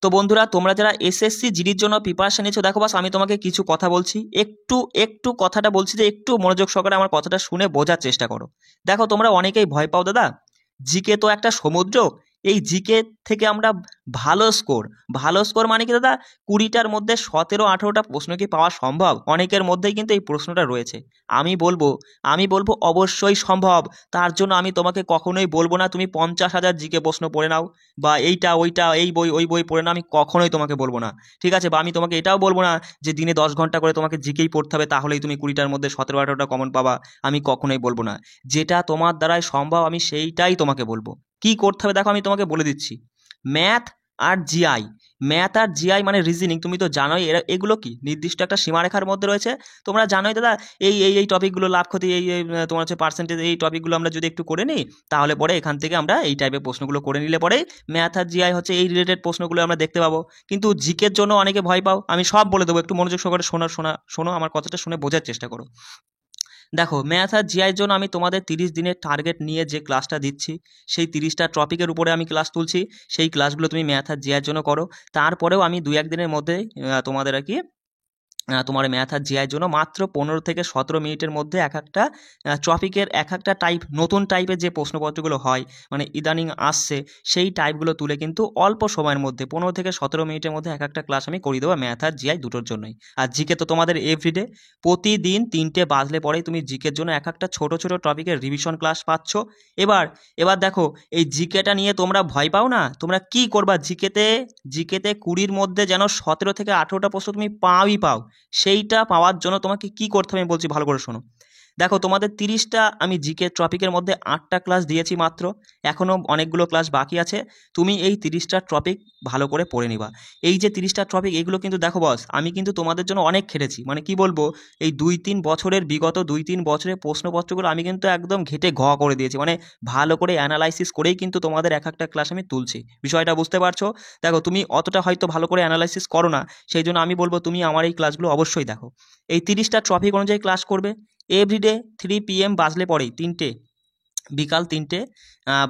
তো বন্ধুরা, তোমরা যারা এসএসসি জিডির জন্য প্রিপারেশন নিচ্ছ, দেখো বাস আমি তোমাকে কিছু কথা বলছি, একটু একটু কথাটা বলছি যে একটু মনোযোগ সহকারে আমার কথাটা শুনে বোঝার চেষ্টা করো। দেখো, তোমরা অনেকেই ভয় পাও দাদা, জিকে তো একটা সমুদ্র। এই জিকে থেকে আমরা ভালো স্কোর মানে কি দাদা, 20টার মধ্যে 17-18টা প্রশ্ন কি পাওয়া সম্ভব? অনেকের মধ্যেই কিন্তু এই প্রশ্নটা রয়েছে। আমি বলবো অবশ্যই সম্ভব। তার জন্য আমি তোমাকে কখনোই বলবো না তুমি 50,000 জিকে প্রশ্ন পড়ে নাও, বা এইটা ওইটা এই বই ওই বই পড়ে না, আমি কখনোই তোমাকে বলবো না। ঠিক আছে? বা আমি তোমাকে এটাও বলবো না যে দিনে 10 ঘন্টা করে তোমাকে জিকেই পড়তে হবে, তাহলেই তুমি 20টার মধ্যে 17-18টা কমন পাবা। আমি কখনোই বলবো না। যেটা তোমার দ্বারাই সম্ভব আমি সেইটাই তোমাকে বলবো। কি করতে হবে দেখো, আমি তোমাকে বলে দিচ্ছি। ম্যাথ আর জিআই, ম্যাথ আর জিআই মানে রিজনিং, তুমি তো জানোই এগুলো কি নির্দিষ্ট একটা সীমারেখার মধ্যে রয়েছে। তোমরা জানোই দাদা, এই টপিকগুলো লাভ ক্ষতি, তোমার হচ্ছে পার্সেন্টেজ, এই টপিকগুলো আমরা যদি একটু করে নিই, তাহলে পরে এখান থেকে আমরা এই টাইপের প্রশ্নগুলো করে নিলে পরে ম্যাথ আর জিআই হচ্ছে এই রিলেটেড প্রশ্নগুলো আমরা দেখতে পাবো। কিন্তু জিকের জন্য অনেকে ভয় পাও, আমি সব বলে দেবো, একটু মনোযোগ সহকারে শোনো, আমার কথাটা শুনে বোঝার চেষ্টা করো। দেখো, ম্যাথ আর জিআইয়ের জন্য আমি তোমাদের 30 দিনের টার্গেট নিয়ে যে ক্লাসটা দিচ্ছি, সেই 30টা টপিকের উপরে আমি ক্লাস তুলছি। সেই ক্লাসগুলো তুমি ম্যাথ আর জিআইয়ের জন্য করো। তারপরেও আমি 2-1 দিনের মধ্যে তোমাদের আর কি তোমার ম্যাথ আর জিআইয়ের জন্য মাত্র 15 থেকে 17 মিনিটের মধ্যে এক একটা টপিকের এক একটা টাইপ, নতুন টাইপের যে প্রশ্নপত্রগুলো হয়, মানে ইদানিং আসছে, সেই টাইপগুলো তুলে কিন্তু অল্প সময়ের মধ্যে 15 থেকে 17 মিনিটের মধ্যে এক একটা ক্লাস আমি করিয়ে দেবো ম্যাথ আর জিআই দুটোর জন্যই। আর জিকে তো তোমাদের এভরিডে, প্রতিদিন 3টে বাজলে পরেই তুমি জিকের জন্য এক একটা ছোট ছোট টপিকের রিভিশন ক্লাস পাচ্ছ। এবার দেখো, এই জিকেটা নিয়ে তোমরা ভয় পাও না। তোমরা কি করবা জিকেতে 20-র মধ্যে যেন 17 থেকে 18টা প্রশ্ন তুমি পাও। সেইটা পাওয়ার জন্য তোমাকে কি করতে হবে আমি বলছি, ভালো করে শোনো। দেখো, তোমাদের 30টা আমি জিকে টপিকের মধ্যে 8টা ক্লাস দিয়েছি মাত্র, এখনও অনেকগুলো ক্লাস বাকি আছে। তুমি এই 30টা টপিক ভালো করে পড়ে নিবা। এই যে 30টা টপিক, এগুলো কিন্তু দেখো বস, আমি কিন্তু তোমাদের জন্য অনেক খেটেছি, মানে কি বলবো, এই বিগত 2-3 বছরের প্রশ্নপত্রগুলো আমি কিন্তু একদম ঘেটে করে দিয়েছি, মানে ভালো করে অ্যানালাইসিস করেই কিন্তু তোমাদের এক একটা ক্লাস আমি তুলছি। বিষয়টা বুঝতে পারছো? দেখো, তুমি অতটা হয়তো ভালো করে অ্যানালাইসিস করো না, সেই জন্য আমি বলবো তুমি আমার এই ক্লাসগুলো অবশ্যই দেখো। এই 30টা টপিক অনুযায়ী ক্লাস করবে। এভরিডে 3 PM বাজলে পরেই, বিকাল 3টে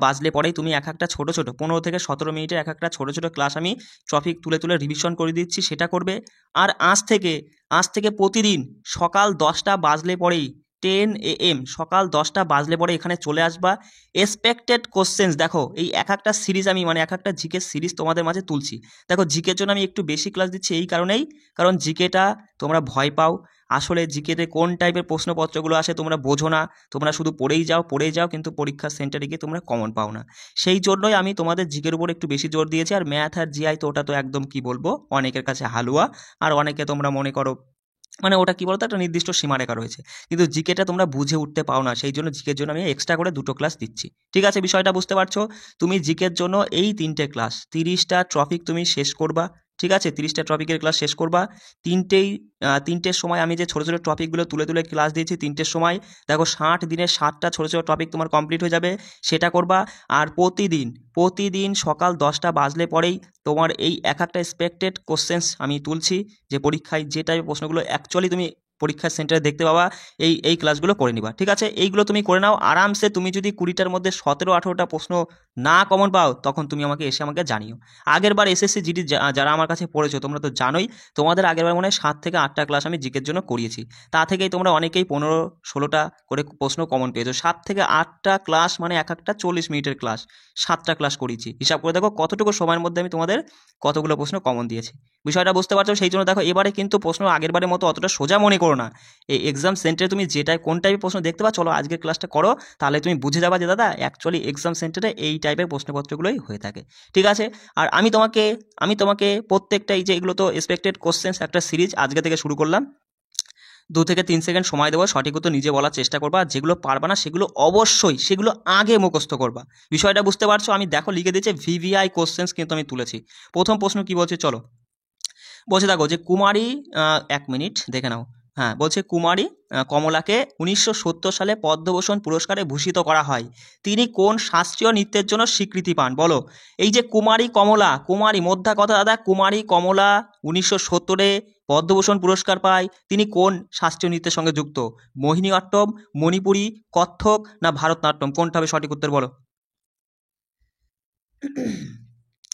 বাজলে পরেই তুমি এক একটা ছোটো 15 থেকে 17 মিনিটের এক একটা ছোটো ক্লাস আমি টপিক তুলে রিভিশন করে দিচ্ছি, সেটা করবে। আর আজ থেকে প্রতিদিন সকাল 10টা বাজলে পরেই, 10 AM সকাল 10টা বাজলে পরে এখানে চলে আসবা। এক্সপেক্টেড কোশ্চেন্স, দেখো এই এক একটা সিরিজ আমি, মানে এক একটা জিকে সিরিজ তোমাদের মাঝে তুলছি। দেখো, জিকের জন্য আমি একটু বেশি ক্লাস দিচ্ছি এই কারণেই, কারণ জিকেটা তোমরা ভয় পাও। আসলে জিকেতে কোন টাইপের প্রশ্নপত্রগুলো আসে তোমরা বোঝো না, তোমরা শুধু পড়েই যাও, কিন্তু পরীক্ষার সেন্টারে গিয়ে তোমরা কমন পাও না। সেই জন্যই আমি তোমাদের জিকের উপর একটু বেশি জোর দিয়েছি। আর ম্যাথ আর জিআই তো ওটা তো একদম কি বলবো, অনেকের কাছে হালুয়া। আর অনেকে তোমরা মনে করো, মানে ওটা কি বলতো, একটা নির্দিষ্ট সীমারেখা রয়েছে, কিন্তু জিকেটা তোমরা বুঝে উঠতে পাও না, সেই জন্য জিকের জন্য আমি এক্সট্রা করে 2টো ক্লাস দিচ্ছি। ঠিক আছে? বিষয়টা বুঝতে পারছো? তুমি জিকের জন্য এই 3টে ক্লাস, 30টা টপিক তুমি শেষ করবা। ঠিক আছে? 30টা টপিকের ক্লাস শেষ করবা। 3টের সময় আমি যে ছোটো ছোটো টপিকগুলো তুলে ক্লাস দিয়েছি 3টের সময়, দেখো 60 দিনে 7টা ছোটো ছোটো টপিক তোমার কমপ্লিট হয়ে যাবে, সেটা করবা। আর প্রতিদিন সকাল 10টা বাজলে পরেই তোমার এই এক একটা এক্সপেক্টেড কোশ্চেন্স আমি তুলছি, যে পরীক্ষায় যে টাইপের প্রশ্নগুলো অ্যাকচুয়ালি তুমি পরীক্ষার সেন্টারে দেখতে পাবা, এই ক্লাসগুলো করে নিবা। ঠিক আছে? এইগুলো তুমি করে নাও আরামসে। তুমি যদি 20টার মধ্যে 17-18টা প্রশ্ন না কমন পাও, তখন তুমি আমাকে জানিও। আগেরবার এসএসসি জিডি যারা আমার কাছে পড়েছো, তোমরা তো জানোই, তোমাদের আগেরবার মনে হয় 7 থেকে 8টা ক্লাস আমি জিকের জন্য করিয়েছি। তা থেকেই তোমরা অনেকেই 15-16টা করে প্রশ্ন কমন পেয়েছো। 7 থেকে 8টা ক্লাস মানে এক একটা 40 মিনিটের ক্লাস, 7টা ক্লাস করিয়েছি। হিসাব করে দেখো কতটুকু সময়ের মধ্যে আমি তোমাদের কতগুলো প্রশ্ন কমন দিয়েছি। বিষয়টা বুঝতে পারছো? সেই জন্য দেখো, এবারে কিন্তু প্রশ্ন আগেরবারের মতো অতটা সোজা মনে করো না। এই এক্সাম সেন্টারে তুমি কোন টাইপের প্রশ্ন দেখতে পাচ্ছ, চলো আজকের ক্লাসটা করো, তাহলে তুমি বুঝে যাবা যে দাদা অ্যাকচুয়ালি এক্সাম সেন্টারে এই টাইপের প্রশ্নপত্রগুলোই হয়ে থাকে। ঠিক আছে? আর আমি তোমাকে প্রত্যেকটা, এই যে এগুলো তো এক্সপেক্টেড কোশ্চেন্স একটা সিরিজ, আজকে থেকে শুরু করলাম। 2 থেকে 3 সেকেন্ড সময় দেবো, সঠিক উত্তর নিজে বলার চেষ্টা করবা। যেগুলো পারবা না সেগুলো অবশ্যই আগে মুখস্থ করবা। বিষয়টা বুঝতে পারছো? আমি দেখো লিখে দিয়েছে ভিভিআই কোশ্চেন্স কিন্তু আমি তুলেছি। প্রথম প্রশ্ন কি বলছে চলো, বলছে দেখো যে কুমারী, 1 মিনিট দেখে নাও। হ্যাঁ, বলছে কুমারী কমলাকে 1970 সালে পদ্মভূষণ পুরস্কারে ভূষিত করা হয়। তিনি কোন শাস্ত্রীয় নৃত্যের জন্য স্বীকৃতি পান? বলো। এই যে কুমারী মোদ্দা কথা দাদা, কুমারী কমলা 1970-এ পদ্মভূষণ পুরস্কার পায়, তিনি কোন শাস্ত্রীয় নৃত্যের সঙ্গে যুক্ত? মোহিনীঅট্টম, মণিপুরী, কত্থক না ভারতনাট্যম? কোনটা হবে সঠিক উত্তর বলো?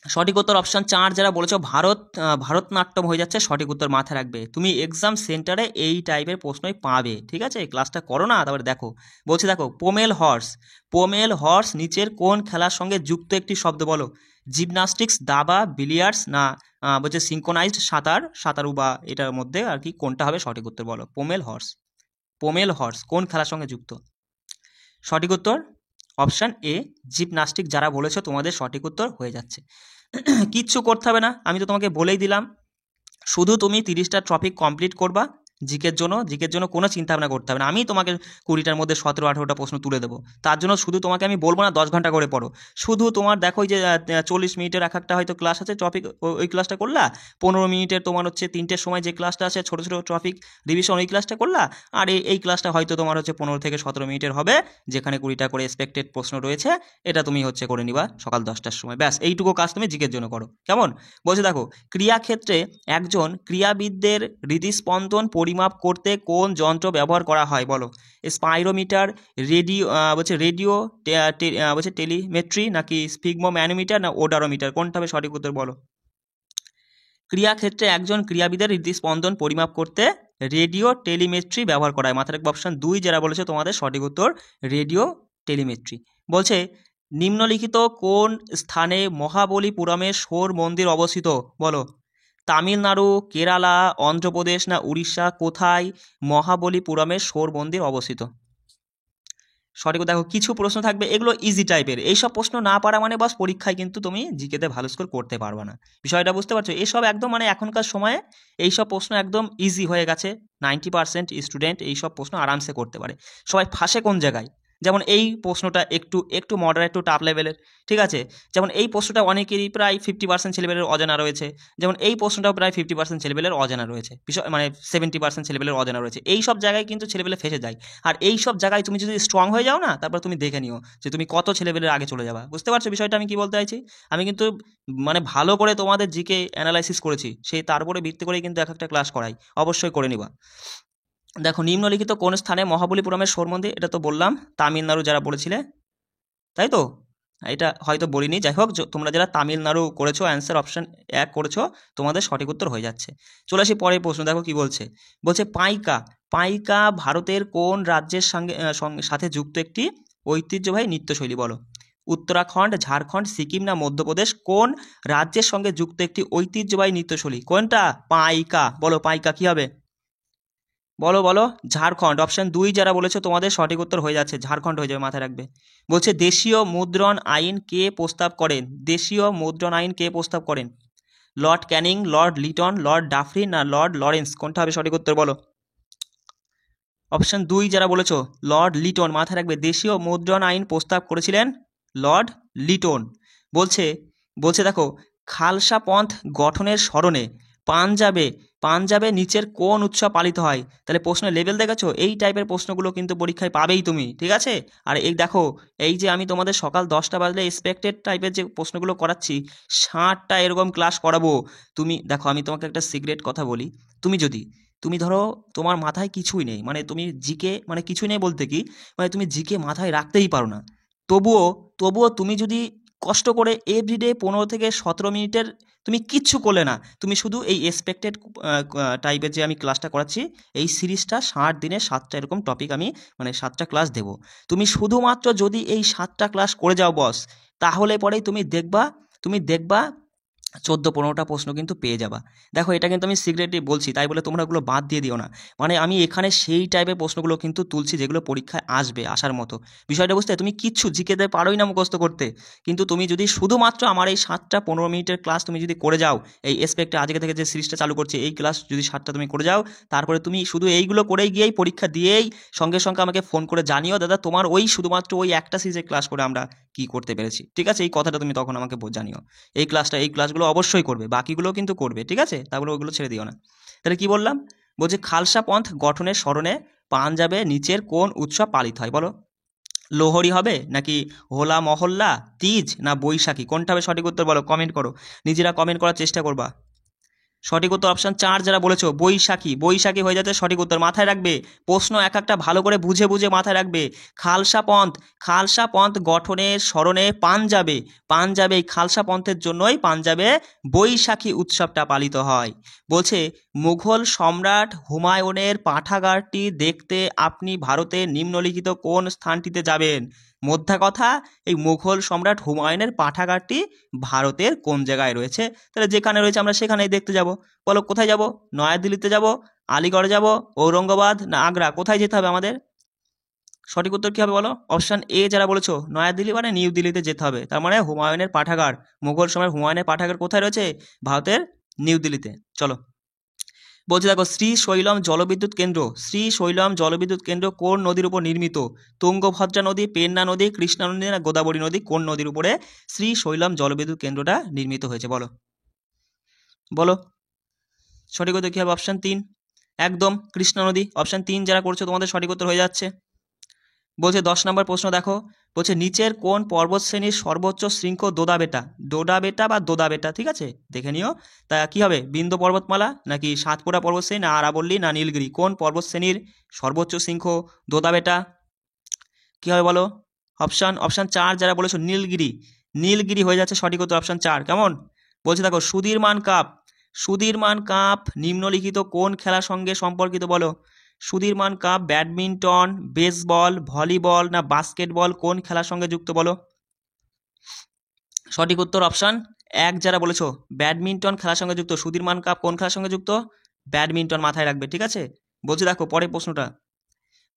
সঠিক উত্তর অপশান 4 যারা বলেছো ভারতনাট্যম হয়ে যাচ্ছে সঠিক উত্তর, মাথায় রাখবে। তুমি এক্সাম সেন্টারে এই টাইপের প্রশ্নই পাবে, ঠিক আছে? ক্লাসটা করো না, তারপরে দেখো। বলছে দেখো, পোমেল হর্স নিচের কোন খেলার সঙ্গে যুক্ত একটি শব্দ বলো? জিমনাস্টিক্স, দাবা, বিলিয়ার্ডস না বলছে সিঙ্ক্রোনাইজড সাঁতারু বা এটার মধ্যে আর কি কোনটা হবে সঠিক উত্তর বলো? পোমেল হর্স কোন খেলার সঙ্গে যুক্ত? সঠিক উত্তর অপশান এ জিমনাস্টিক। যারা বলেছো তোমাদের সঠিক উত্তর হয়ে যাচ্ছে। কিচ্ছু করতে হবে না, আমি তো তোমাকে বলেই দিলাম। শুধু তুমি 30টা টপিক কমপ্লিট করবা। জিকের জন্য কোনো চিন্তা ভাবনা করতে হবে না। আমি তোমাকে 20টার মধ্যে 17-18টা প্রশ্ন তুলে দেবো। তার জন্য শুধু তোমাকে আমি বলবো না 10 ঘন্টা করে পড়ো। শুধু তোমার দেখো যে 40 মিনিটের এক একটা হয়তো ক্লাস আছে টপিক, ওই ক্লাসটা করলা। 15 মিনিটের তোমার হচ্ছে 3টের সময় যে ক্লাসটা আছে ছোটো ছোটো টপিক রিভিশন, ওই ক্লাসটা করলা। আর এই ক্লাসটা হয়তো তোমার হচ্ছে 15 থেকে 17 মিনিটের হবে, যেখানে 20টা করে এক্সপেক্টেড প্রশ্ন রয়েছে। এটা তুমি হচ্ছে করে নিবা সকাল 10টার সময়। ব্যাস এইটুকু কাজ তুমি জিকের জন্য করো, কেমন? বলছে দেখো, ক্রিয়াক্ষেত্রে একজন ক্রীড়াবিদদের হৃদস্পন্দন পরিমাপ করতে কোন যন্ত্র ব্যবহার করা হয় বলো? স্পাইরোমিটার, রেডিও টেলিমেট্রি নাকি স্ফিগমোম্যানোমিটার না ওডারোমিটার, কোনটা হবে সঠিক উত্তর বলো? ক্রিয়াক্ষেত্রে একজন ক্রীড়াবিদের হৃদস্পন্দন পরিমাপ করতে রেডিও টেলিমেট্রি ব্যবহার করা হয়, মাথায় রাখবে। অপশন 2 যারা বলেছে তোমাদের সঠিক উত্তর রেডিও টেলিমেট্রি। বলছে নিম্নলিখিত কোন স্থানে মহাবলীপুরমের শোর মন্দির অবস্থিত বলো? তামিলনাড়ু, কেরালা, অন্ধ্রপ্রদেশ না উড়িষ্যা, কোথায় মহাবলীপুরমের শোর মন্দির অবস্থিত? সঠিক। দেখো কিছু প্রশ্ন থাকবে এগুলো ইজি টাইপের, এইসব প্রশ্ন না পারা মানে বাস পরীক্ষায় কিন্তু তুমি জিকেতে ভালো স্কোর করতে পারবে না। বিষয়টা বুঝতে পারছো? এইসব একদম মানে এখনকার সময়ে এইসব প্রশ্ন একদম ইজি হয়ে গেছে। 90% স্টুডেন্ট এইসব প্রশ্ন আরামসে করতে পারে। সবাই ফাঁসে কোন জায়গায়? যেমন এই প্রশ্নটা একটু মডারেট টু টাফ লেভেলের, ঠিক আছে? যেমন এই প্রশ্নটা অনেকেরই প্রায় 50% ছেলেবেলের অজানা রয়েছে। যেমন এই প্রশ্নটাও প্রায় 50% ছেলেবেলের অজানা রয়েছে, বিষয় মানে 70% ছেলেবেলের অজানা রয়েছে। এই সব জায়গায় কিন্তু ছেলেবেলে ফেসে যায়। আর এই সব জায়গায় তুমি যদি স্ট্রং হয়ে যাও না, তারপর তুমি দেখে নিও যে তুমি কত ছেলেবেলের আগে চলে যাবা। বুঝতে পারছো বিষয়টা আমি কি বলতে চাইছি? আমি কিন্তু মানে ভালো করে তোমাদের জিকে অ্যানালাইসিস করেছি, সেই তারপরে ভিত্তি করেই কিন্তু এক একটা ক্লাস করাই, অবশ্যই করে নিবা। দেখো নিম্নলিখিত কোন স্থানে মহাবলীপুরমের শোর মন্দির? এটা তো বললাম তামিলনাড়ু যারা বলেছিলে, তাই তো? এটা হয়তো বলিনি, যাই হোক তোমরা যারা তামিলনাড়ু করেছো অ্যান্সার অপশন 1 করেছো, তোমাদের সঠিক উত্তর হয়ে যাচ্ছে। চলে আসি পরের প্রশ্ন, দেখো কি বলছে। বলছে পাইকা ভারতের কোন রাজ্যের সাথে যুক্ত একটি ঐতিহ্যবাহী নৃত্যশৈলী বলো? উত্তরাখণ্ড, ঝাড়খণ্ড, সিকিম না মধ্যপ্রদেশ, কোন রাজ্যের সঙ্গে যুক্ত একটি ঐতিহ্যবাহী নৃত্যশৈলী? কোনটা? পাইকা। বলো পাইকা কি হবে? বলো ঝাড়খণ্ড। অপশন 2 যারা বলেছো তোমাদের সঠিক উত্তর হয়ে যাচ্ছে, ঝাড়খণ্ড হয়ে যাবে, মাথায় রাখবে। বলছে দেশীয় মুদ্রণ আইন কে প্রস্তাব করেন? দেশীয় মুদ্রণ আইন কে প্রস্তাব করেন? Lord Canning, Lord Liton, Lord Dufferin না লর্ড লরেন্স, কোনটা হবে সঠিক উত্তর বলো? অপশন 2 যারা বলেছো লর্ড লিটন, মাথায় রাখবে। দেশীয় মুদ্রণ আইন প্রস্তাব করেছিলেন লর্ড লিটন। বলছে বলছে দেখো, খালসা পন্থ গঠনের স্মরণে পাঞ্জাবে নিচের কোন উৎসব পালিত হয়? তাহলে প্রশ্নের লেভেল দেখেছো? এই টাইপের প্রশ্নগুলো কিন্তু পরীক্ষায় পাবেই তুমি, ঠিক আছে? আর এই দেখো, এই যে আমি তোমাদের সকাল 10টা বাজলে এক্সপেক্টেড টাইপের যে প্রশ্নগুলো করাচ্ছি, 60টা এরকম ক্লাস করাবো। তুমি দেখো, আমি তোমাকে একটা সিক্রেট কথা বলি। তুমি ধরো তোমার মাথায় কিছুই নেই, মানে তুমি জিকে মানে কিছুই নেই বলতে কি, মানে তুমি জিকে মাথায় রাখতেই পারো না। তবুও তুমি যদি কষ্ট করে এভরিডে 15 থেকে 17 মিনিটের তুমি কিচ্ছু করলে না, তুমি শুধু এই এক্সপেক্টেড টাইপের যে আমি ক্লাসটা করাচ্ছি, এই সিরিজটা 60 দিনে 7টা এরকম টপিক আমি মানে 7টা ক্লাস দেবো। তুমি শুধুমাত্র যদি এই 7টা ক্লাস করে যাও বস, তাহলে পরেই তুমি দেখবা 14-15টা প্রশ্ন কিন্তু পেয়ে যাবা। দেখো এটা কিন্তু আমি সিক্রেটলি বলছি, তাই বলে তোমরা ওগুলো বাদ দিয়ে দিও না। মানে আমি এখানে সেই টাইপের প্রশ্নগুলো কিন্তু তুলছি যেগুলো পরীক্ষায় আসবে, আসার মতো। বিষয়টা বুঝতে তুমি কিচ্ছু জিকেতে পারোই না মুখস্থ করতে, কিন্তু তুমি যদি শুধুমাত্র আমার এই 7টা 15 মিনিটের ক্লাস তুমি যদি করে যাও, এই এসপেক্টে আজকে থেকে যে সিরিজটা চালু করছি এই ক্লাস যদি 7টা তুমি করে যাও, তারপরে তুমি শুধু এইগুলো করেই গিয়েই পরীক্ষা দিয়েই সঙ্গে সঙ্গে আমাকে ফোন করে জানিও, দাদা তোমার ওই শুধুমাত্র ওই একটা সিরিজের ক্লাস করে আমরা কি করতে পেরেছি, ঠিক আছে? এই কথাটা তুমি তখন আমাকে জানিও। এই ক্লাসগুলো অবশ্যই করবে, বাকিগুলো কিন্তু করবে, ঠিক আছে? তারপরে ওগুলো ছেড়ে দিও না। তাহলে কি বললাম? বলছে খালসা পন্থ গঠনের স্মরণে পাঞ্জাবে নিচের কোন উৎসব পালিত হয় বলো? লোহরি হবে নাকি হোলা মহল্লা, তিজ না বৈশাখী, কোনটা হবে সঠিক উত্তর বলো? কমেন্ট করো, নিজেরা কমেন্ট করার চেষ্টা করবা। সঠিক উত্তর অপশন 4 যারা বলেছো বৈশাখী, বৈশাখী হয়ে যাচ্ছে সঠিক উত্তর। মাথায় রাখবে, প্রশ্ন এক একটা ভালো করে বুঝে বুঝে মাথায় রাখবে। খালসা পন্থ, খালসা পন্থ গঠনের স্মরণে পাঞ্জাবে, পাঞ্জাবে এই খালসা পন্থের জন্যই পাঞ্জাবে বৈশাখী উৎসবটা পালিত হয়। বলছে মুঘল সম্রাট হুমায়ুনের পাঠাগারটি দেখতে আপনি ভারতের নিম্নলিখিত কোন স্থানটিতে যাবেন? মোদ্দা কথা, এই মুঘল সম্রাট হুমায়ুনের পাঠাগারটি ভারতের কোন জায়গায় রয়েছে? তাহলে যেখানে রয়েছে আমরা সেখানেই দেখতে যাব। বলো কোথায় যাব? নয়াদিল্লিতে যাব, আলিগড়ে যাব, ঔরঙ্গাবাদ না আগ্রা? কোথায় যেতে হবে আমাদের? সঠিক উত্তর কি হবে বলো? অপশন এ যারা বলেছো নয়াদিল্লি মানে নিউ দিল্লিতে যেতে হবে। তার মানে হুমায়ুনের পাঠাগার, মুঘল সময়ের হুমায়ুনের পাঠাগার কোথায় রয়েছে? ভারতের নিউ দিল্লিতে। চলো বলছে দেখো শ্রী শৈলম জলবিদ্যুৎ কেন্দ্র, শ্রী শৈলম জলবিদ্যুৎ কেন্দ্র কোন নদীর উপর নির্মিত? তুঙ্গভদ্রা নদী, পেন্না নদী, কৃষ্ণা নদী না গোদাবরী নদী? কোন নদীর উপরে শ্রী শৈলম জলবিদ্যুৎ কেন্দ্রটা নির্মিত হয়েছে বলো? বলো সঠিক উত্তর কি হবে? অপশন 3 একদম কৃষ্ণা নদী। অপশন 3 যারা করছো তোমাদের সঠিক উত্তর হয়ে যাচ্ছে। বলছে 10 নম্বর প্রশ্ন দেখো, বলছে নিচের কোন পর্বত শ্রেণীর সর্বোচ্চ শৃঙ্গ দোদা বেটা? ডোডা বেটা বা দোদা বেটা, ঠিক আছে দেখে নিও। তা কি হবে? বিন্ধ্য পর্বতমালা নাকি সাতপুরা পর্বত শ্রেণী না আরাবল্লী না নীলগিরি? কোন পর্বত শ্রেণীর সর্বোচ্চ শৃঙ্গ দোদা বেটা? কি হবে বলো? অপশন 4 যারা বলেছো নীলগিরি, নীলগিরি হয়ে যাচ্ছে সঠিক উত্তর অপশন 4। কেমন? বলছে দেখো সুধীরমান কাপ, সুধীরমান কাপ নিম্নলিখিত কোন খেলার সঙ্গে সম্পর্কিত বলো? সুধীরমান কাপ ব্যাডমিন্টন, বেসবল, ভলিবল না বাস্কেটবল? কোন খেলার সঙ্গে যুক্ত বলো? সঠিক উত্তর অপশন 1 যারা বলেছো ব্যাডমিন্টন খেলার সঙ্গে যুক্ত। সুধীরমান কাপ কোন খেলার সঙ্গে যুক্ত? ব্যাডমিন্টন, মাথায় রাখবে, ঠিক আছে। বলছে দেখো পরের প্রশ্নটা,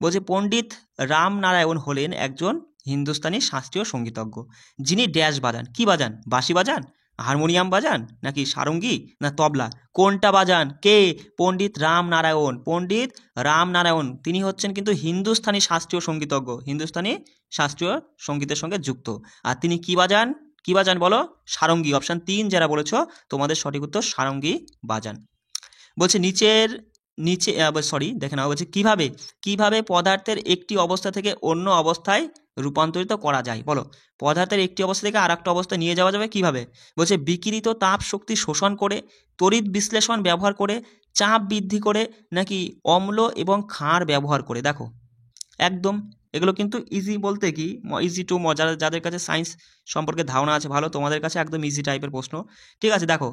বলছে পণ্ডিত রামনারায়ণ হলেন একজন হিন্দুস্তানি শাস্ত্রীয় সঙ্গীতজ্ঞ যিনি ড্যাশ বাজান। কি বাজান? বাঁশি বাজান, হারমোনিয়াম বাজান নাকি সারঙ্গী না তবলা? কোনটা বাজান? কে? পণ্ডিত রামনারায়ণ, পণ্ডিত রামনারায়ণ তিনি হচ্ছেন কিন্তু হিন্দুস্তানি শাস্ত্রীয় সঙ্গীতজ্ঞ, হিন্দুস্তানি শাস্ত্রীয় সঙ্গীতের সঙ্গে যুক্ত। আর তিনি কি বাজান? কি বাজান বলো? সারঙ্গী। অপশন 3 যারা বলেছো তোমাদের সঠিক উত্তর সারঙ্গী বাজান। বলছে নিচে সরি দেখে নাও, বলছে কিভাবে, কিভাবে পদার্থের একটি অবস্থা থেকে অন্য অবস্থায় রূপান্তরিত করা যায় বলো? পদার্থের একটি অবস্থা থেকে আর একটা অবস্থায় নিয়ে যাওয়া যাবে কিভাবে? বলছে বিকিরিত তাপ শক্তি শোষণ করে, তড়িৎ বিশ্লেষণ ব্যবহার করে, চাপ বৃদ্ধি করে নাকি অম্ল এবং ক্ষার ব্যবহার করে? দেখো একদম এগুলো কিন্তু ইজি বলতে কি ইজি টু মজার, যাদের কাছে সায়েন্স সম্পর্কে ধারণা আছে ভালো, তোমাদের কাছে একদম ইজি টাইপের প্রশ্ন। ঠিক আছে দেখো,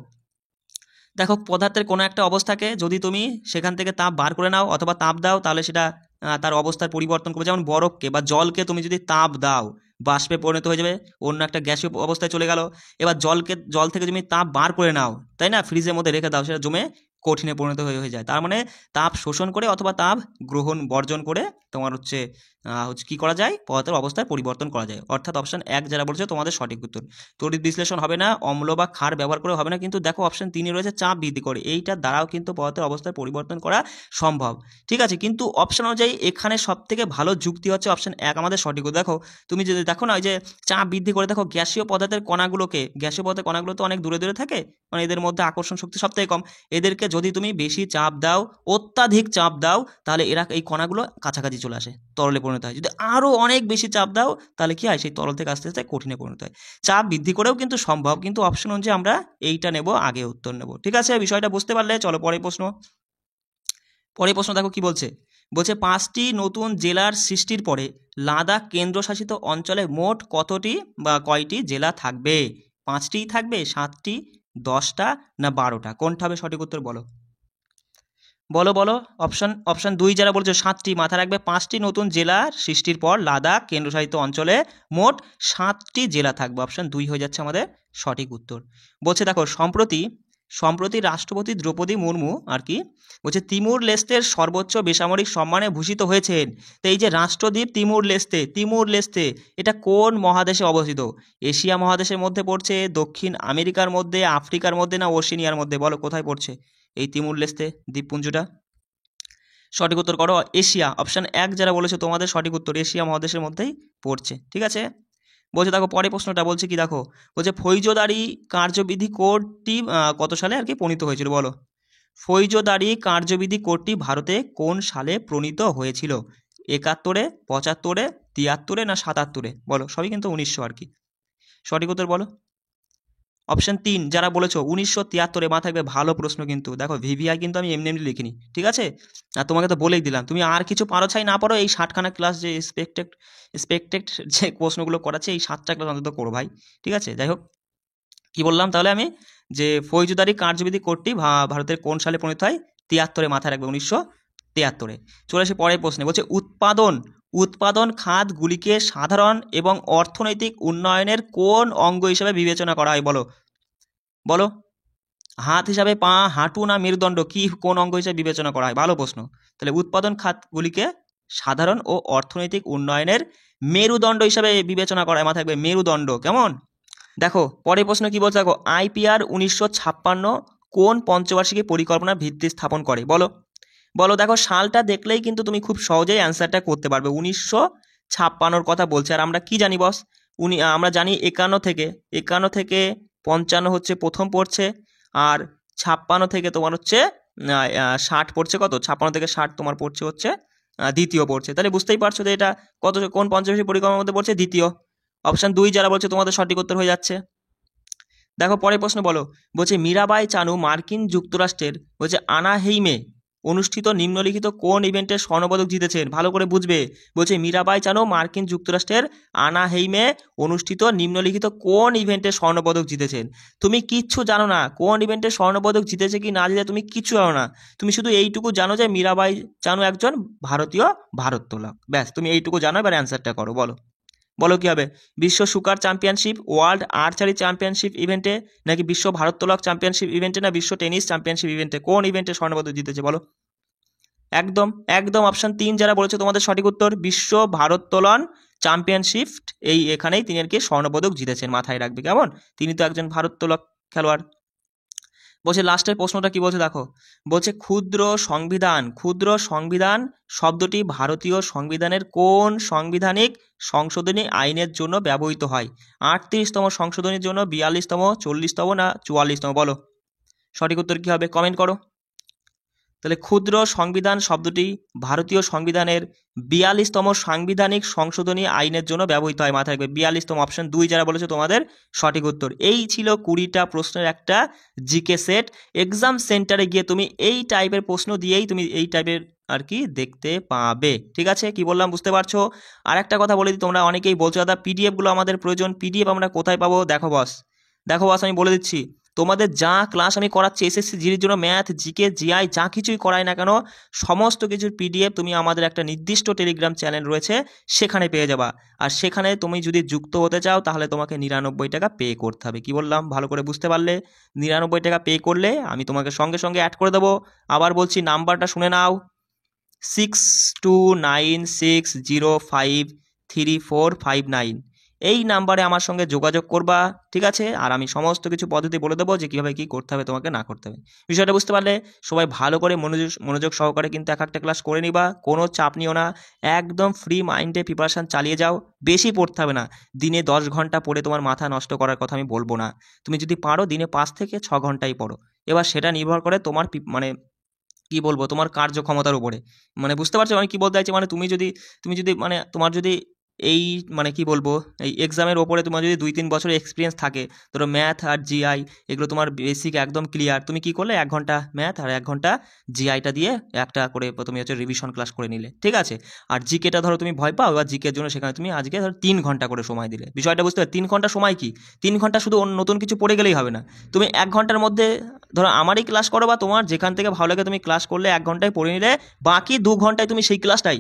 দেখো পদার্থের কোনো একটা অবস্থাকে যদি তুমি সেখান থেকে তাপ বার করে নাও অথবা তাপ দাও তাহলে সেটা তার অবস্থার পরিবর্তন করবে। যেমন বরফকে বা জলকে তুমি যদি তাপ দাও বাষ্পে পরিণত হয়ে যাবে, অন্য একটা গ্যাসীয় অবস্থায় চলে গেল। এবার জল থেকে তুমি তাপ বার করে নাও, তাই না, ফ্রিজের মধ্যে রেখে দাও, সেটা জমে কঠিনে পরিণত হয়ে যায়। তার মানে তাপ শোষণ করে অথবা তাপ গ্রহণ বর্জন করে তোমার হচ্ছে কী করা যায়? পদার্থের অবস্থায় পরিবর্তন করা যায়। অর্থাৎ অপশন 1 যারা বলছে তোমাদের সঠিক উত্তর। তড়িৎ বিশ্লেষণ হবে না, অম্ল বা ক্ষার ব্যবহার করে হবে না, কিন্তু দেখো অপশন 3 রয়েছে চাপ বৃদ্ধি করে, এইটার দ্বারাও কিন্তু পদার্থের অবস্থায় পরিবর্তন করা সম্ভব। ঠিক আছে, কিন্তু অপশন অনুযায়ী এখানে সব থেকে ভালো যুক্তি হচ্ছে অপশন 1 আমাদের সঠিক উত্তর। দেখো তুমি যদি দেখো না ওই যে চাপ বৃদ্ধি করে, দেখো গ্যাসীয় পদার্থের কণাগুলোকে, গ্যাসীয় পদার্থের কণাগুলো তো অনেক দূরে দূরে থাকে, মানে এদের মধ্যে আকর্ষণ শক্তি সব থেকে কম। এদেরকে যদি তুমি বেশি চাপ দাও, অত্যাধিক চাপ দাও, তাহলে এরা এই কণাগুলো কাছাকাছি চলে আসে, তরলে পরিণত হয়। যদি আরও অনেক বেশি চাপ দাও তাহলে কি হয়? সেই তরল থেকে আস্তে আস্তে কঠিনে পরিণত হয়। চাপ বৃদ্ধি করেও কিন্তু সম্ভব, কিন্তু অপশন অনুযায়ী আমরা এইটা নেব, আগে উত্তর নেব। ঠিক আছে, বিষয়টা বুঝতে পারলে চলো পরের প্রশ্ন। পরের প্রশ্ন দেখো কি বলছে, বলছে 5টি নতুন জেলার সৃষ্টির পরে লাদাখ কেন্দ্রশাসিত অঞ্চলে মোট কতটি বা কয়টি জেলা থাকবে? 5টিই থাকবে, 7টি, 10টা না 12টা? কোনটা হবে সঠিক উত্তর বলো? বলো বলো। অপশন 2 যারা বলছো 7টি, মাথা রাখবে 5টি নতুন জেলার সৃষ্টির পর লাদাখ কেন্দ্রশাসিত অঞ্চলে মোট 7টি জেলা থাকবে। অপশন 2 হয়ে যাচ্ছে আমাদের সঠিক উত্তর। বলছে দেখো সম্প্রতি রাষ্ট্রপতি দ্রৌপদী মুর্মু আর কি বলছে তিমুর লেস্তের সর্বোচ্চ বেসামরিক সম্মানে ভূষিত হয়েছেন। তো এই যে রাষ্ট্রদ্বীপ তিমুর লেস্তে এটা কোন মহাদেশে অবস্থিত? এশিয়া মহাদেশের মধ্যে পড়ছে, দক্ষিণ আমেরিকার মধ্যে, আফ্রিকার মধ্যে না ওশেনিয়ার মধ্যে? বলো কোথায় পড়ছে এই তিমুর লেস্তে দ্বীপপুঞ্জটা? সঠিক উত্তর করো এশিয়া। অপশন 1 যারা বলেছে তোমাদের সঠিক উত্তর এশিয়া মহাদেশের মধ্যেই পড়ছে। ঠিক আছে, বলছে দেখো পরের প্রশ্নটা বলছে কি দেখো, বলছে ফৌজদারি কার্যবিধি কোডটি কত সালে আর কি প্রণীত হয়েছিল বলো? ফৌজদারি কার্যবিধি কোডটি ভারতে কোন সালে প্রণীত হয়েছিল? 71-এ, 75-এ, 73-এ না 77-এ? বলো, সবই কিন্তু 1900 আর কি। সঠিক উত্তর বলো? অপশন 3 যারা বলেছো 1973, মা থাকবে ভালো প্রশ্ন, কিন্তু দেখো ভিভিআই কিন্তু আমি এমনি এমনি লিখিনি, ঠিক আছে? আর তোমাকে তো বলেই দিলাম, তুমি আর কিছু পারো চাই না পারো এই 60খানা ক্লাস যে এক্সপেক্টেড যে প্রশ্নগুলো করাচ্ছে এই 7টা ক্লাস অন্তত করো ভাই, ঠিক আছে? যাই হোক, কি বললাম তাহলে আমি, যে ফৌজদারি কার্যবিধি কোডটি ভারতের কোন সালে প্রণীত হয়? 73, মাথায় রাখবে 1973। চলে আসি পরের প্রশ্নে, বলছে উৎপাদন খাতগুলিকে সাধারণ এবং অর্থনৈতিক উন্নয়নের কোন অঙ্গ হিসেবে বিবেচনা করা হয়? বলো বলো, হাত হিসাবে পা, হাঁটু না মেরুদণ্ড, কি কোন অঙ্গ হিসেবে বিবেচনা করা হয়? ভালো প্রশ্ন। তাহলে উৎপাদন খাতগুলিকে সাধারণ ও অর্থনৈতিক উন্নয়নের মেরুদণ্ড হিসাবে বিবেচনা করা হয়, মাথায় থাকবে মেরুদণ্ড। কেমন? দেখো পরের প্রশ্ন কি বলছে, দেখো আইপিআর 1956 কোন পঞ্চবার্ষিকী পরিকল্পনার ভিত্তি স্থাপন করে? বলো বলো, দেখো সালটা দেখলেই কিন্তু তুমি খুব সহজেই অ্যান্সারটা করতে পারবে। 1956 কথা বলছে, আর আমরা কি জানি বস, আমরা জানি 51 থেকে 55 হচ্ছে প্রথম পড়ছে, আর 56 থেকে তোমার হচ্ছে 60 পড়ছে। কত? 56 থেকে 60 তোমার পড়ছে হচ্ছে দ্বিতীয় পড়ছে। তাহলে বুঝতেই পারছো যে এটা কোন পঞ্চবার্ষিক পরিকল্পনার মধ্যে পড়ছে? দ্বিতীয়। অপশন 2 যারা বলছে তোমাদের সঠিক উত্তর হয়ে যাচ্ছে। দেখো পরের প্রশ্ন বলো, বলছে মীরাবাই চানু মার্কিন যুক্তরাষ্ট্রের বলছে আনাহেইমে অনুষ্ঠিত নিম্নলিখিত কোন ইভেন্টে স্বর্ণপদক জিতেছেন? ভালো করে বুঝবে। বলছে মীরাবাই চানু মার্কিন যুক্তরাষ্ট্রের আনাহেইমে অনুষ্ঠিত নিম্নলিখিত কোন ইভেন্টে স্বর্ণপদক জিতেছেন? তুমি কিচ্ছু জানো না কোন ইভেন্টে স্বর্ণপদক জিতেছে কি না জিতে, তুমি কিচ্ছু জানো না। তুমি শুধু এইটুকু জানো যে মীরাবাই চানু একজন ভারতীয় ভারোত্তোলক, ব্যাস তুমি এইটুকু জানো। এবার অ্যান্সারটা করো, বলো বলো কি হবে? বিশ্ব sugar championship, world archery championship ইভেন্টে, নাকি বিশ্ব ভারোত্তোলক চ্যাম্পিয়নশিপ ইভেন্টে, না বিশ্ব টেনিস চ্যাম্পিয়নশিপ ইভেন্টে? কোন ইভেন্টে স্বর্ণপদক জিতেছে বলো? একদম একদম অপশন 3 যারা বলেছে তোমাদের সঠিক উত্তর, বিশ্ব ভারোত্তোলন চ্যাম্পিয়নশিপ, এখানেই তিনি আর কি স্বর্ণপদক জিতেছেন, মাথায় রাখবে। কেমন? তিনি তো একজন ভারোত্তোলক খেলোয়াড়। বলছে লাস্টের প্রশ্নটা কি বলছে দেখো, বলছে ক্ষুদ্র সংবিধান শব্দটি ভারতীয় সংবিধানের কোন সাংবিধানিক সংশোধনী আইনের জন্য ব্যবহৃত হয়? 38তম সংশোধনীর জন্য, 42তম, 40তম না 44তম? বলো সঠিক উত্তর কি হবে, কমেন্ট করো। তাহলে ক্ষুদ্র সংবিধান শব্দটি ভারতীয় সংবিধানের 42তম সাংবিধানিক সংশোধনী আইনের জন্য ব্যবহৃত হয়, মাথায় রাখবে 42তম। অপশন 2 যারা বলেছে তোমাদের সঠিক উত্তর। এই ছিল 20টা প্রশ্নের একটা জিকে সেট। এক্সাম সেন্টারে গিয়ে তুমি এই টাইপের প্রশ্ন দিয়েই তুমি এই টাইপের আর কি দেখতে পাবে, ঠিক আছে? কি বললাম বুঝতে পারছো? আর একটা কথা বলে দিই, তোমরা অনেকেই বলছো দাদা পিডিএফগুলো আমাদের প্রয়োজন, পিডিএফ আমরা কোথায় পাবো? দেখো বস আমি বলে দিচ্ছি, তোমাদের যা ক্লাস আমি করাচ্ছি এসএসসি জিডির জন্য, ম্যাথ, জিকে, জিআই যা কিছুই করাই না কেন, সমস্ত কিছুর পিডিএফ তুমি আমাদের একটা নির্দিষ্ট টেলিগ্রাম চ্যানেল রয়েছে সেখানে পেয়ে যাবা। আর সেখানে তুমি যদি যুক্ত হতে চাও তাহলে তোমাকে 99 টাকা পে করতে হবে। কি বললাম ভালো করে বুঝতে পারলে? 99 টাকা পে করলে আমি তোমাকে সঙ্গে সঙ্গে অ্যাড করে দেবো। আবার বলছি, নাম্বারটা শুনে নাও, 6296053459, এই নাম্বারে আমার সঙ্গে যোগাযোগ করবা, ঠিক আছে? আর আমি সমস্ত কিছু পদ্ধতি বলে দেবো যে কীভাবে কী করতে হবে তোমাকে না করতে হবে। বিষয়টা বুঝতে পারলে? সবাই ভালো করে মনোযোগ সহকারে কিন্তু এক একটা ক্লাস করে নিবা, কোনো চাপ নিও না, একদম ফ্রি মাইন্ডে প্রিপারেশান চালিয়ে যাও। বেশি পড়তে হবে না, দিনে 10 ঘন্টা পড়ে তোমার মাথা নষ্ট করার কথা আমি বলবো না। তুমি যদি পারো দিনে 5 থেকে 6 ঘন্টাই পড়ো। এবার সেটা নির্ভর করে তোমার মানে কি বলবো, তোমার কার্যক্ষমতার উপরে। মানে বুঝতে পারছো আমি কি বলতে চাইছি? মানে তুমি যদি মানে তোমার যদি এই মানে কি বলবো, এই এক্সামের ওপরে তোমার যদি 2-3 বছরের এক্সপিরিয়েন্স থাকে, ধরো ম্যাথ আর জিআই এগুলো তোমার বেসিক একদম ক্লিয়ার, তুমি কি করলে 1 ঘন্টা ম্যাথ আর 1 ঘন্টা জিআইটা দিয়ে একটা করে তুমি হচ্ছে রিভিশন ক্লাস করে নিলে, ঠিক আছে? আর জিকেটা ধরো তুমি ভয় পাও, এবার জিকের জন্য সেখানে তুমি আজকে ধরো 3 ঘন্টা করে সময় দিলে। বিষয়টা বুঝতে পারো? 3 ঘন্টা সময় কি, 3 ঘন্টা শুধু নতুন কিছু পড়ে গেলেই হবে না। তুমি 1 ঘন্টার মধ্যে ধরো আমারই ক্লাস করো বা তোমার যেখান থেকে ভালো লাগে তুমি ক্লাস করলে 1 ঘন্টায় পড়ে নিলে, বাকি 2 ঘন্টায় তুমি সেই ক্লাসটাই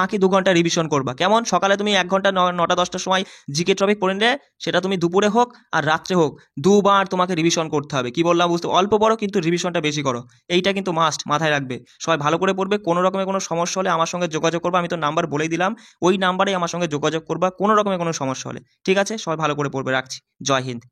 বাকি 2 ঘন্টা রিভিশন করবা। কেমন? সকালে তুমি 1 ঘন্টা 9টা-10টার সময় জিকে টপিক পড়ে নিলে, সেটা তুমি দুপুরে হোক আর রাত্রে হোক দুবার তোমাকে রিভিশন করতে হবে। কি বললাম বুঝতে? অল্প পড়ো কিন্তু রিভিশনটা বেশি করো, এইটা কিন্তু মাস্ট, মাথায় রাখবে। সবাই ভালো করে পড়বে। কোনো রকমের কোনো সমস্যা হলে আমার সঙ্গে যোগাযোগ করবা, আমি তো নাম্বার বলেই দিলাম, ওই নাম্বারেই আমার সঙ্গে যোগাযোগ করবা কোনো রকমের কোনো সমস্যা হলে, ঠিক আছে? সবাই ভালো করে পড়বে, রাখছি। জয় হিন্দ।